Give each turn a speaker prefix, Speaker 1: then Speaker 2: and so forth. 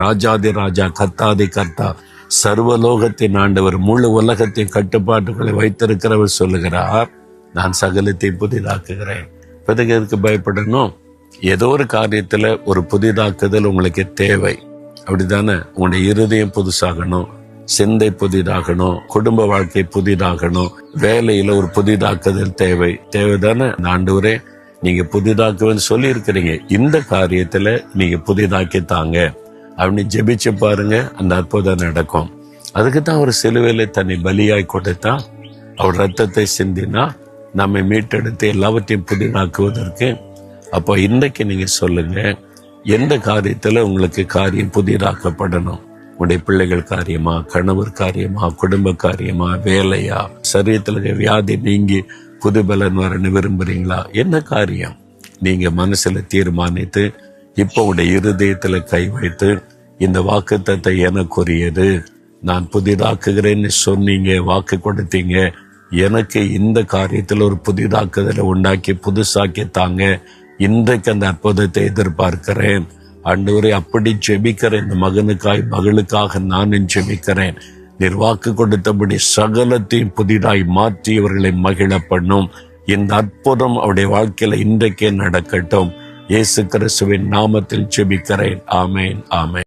Speaker 1: ராஜாதி ராஜா, கர்த்தாதி கர்த்தா, சர்வலோகத்தின் ஆண்டவர், முழு உலகத்தின் கட்டுப்பாட்டுகளை வைத்திருக்கிறவர் சொல்லுகிறார், நான் சகலத்தை புதிதாக்குகிறேன். எதுக்கு பயப்படணும்? ஏதோ ஒரு காரியத்துல ஒரு புதிதாக்குதல் உங்களுக்கு தேவை, அப்படித்தானே? உங்களுடைய இருதயம் புதுசாகணும், சிந்தை புதிதாகணும், குடும்ப வாழ்க்கை புதிதாகணும், வேலையில ஒரு புதிதாக்குதல் தேவைதானே? ஆண்டவரே நீங்க புதிதாக்குவேன்னு சொல்லி இருக்கிறீங்க, இந்த காரியத்துல நீங்க புதிதாக்கி தாங்க அப்படின்னு ஜெபிச்சு பாருங்க, அந்த அற்புதம் நடக்கும். அதுக்குத்தான் ஒரு சிலுவையில தன்னை பலியாய் கொடுத்தா, அவர் ரத்தத்தை சிந்தினா நம்மை மீட்டெடுத்து எல்லாவற்றையும் புதிதாக்குவதற்கு. அப்போ இன்றைக்கு நீங்க சொல்லுங்க, எந்த காரியத்துல உங்களுக்கு காரியம் புதிதாக்கப்படணும்? உங்களுடைய பிள்ளைகள் காரியமா, கணவர் காரியமா, குடும்ப காரியமா, வேலையா, சரீரத்துல வியாதி நீங்கி புது பலன் வரன்னு விரும்புறீங்களா? என்ன காரியம் நீங்க மனசுல தீர்மானித்து இப்போ உடைய இருதயத்துல கை வைத்து, இந்த வாக்குத்தத்தம் எனக்குரியது, நான் புதிதாக்குகிறேன்னு சொன்னீங்க, வாக்கு கொடுத்தீங்க, எனக்கு இந்த காரியத்துல ஒரு புதிதாக்குதலை உண்டாக்கி புதுசாக்கி தாங்க, இன்றைக்கு அந்த அற்புதத்தை எதிர்பார்க்கிறேன். ஆண்டவரே அப்படி ஜெபிக்கிற இந்த மகனுக்காய் மகளுக்காக நானும் ஜெபிக்கிறேன். நீர் வாக்கு கொடுத்தபடி சகலத்தையும் புதிதாய் மாற்றி இவர்களை மகிழ பண்ணும். இந்த அற்புதம் அவருடைய வாழ்க்கையில இன்றைக்கே நடக்கட்டும். இயேசு கிறிஸ்துவின் நாமத்தில் ஜெபிக்கிறேன். ஆமேன், ஆமேன்.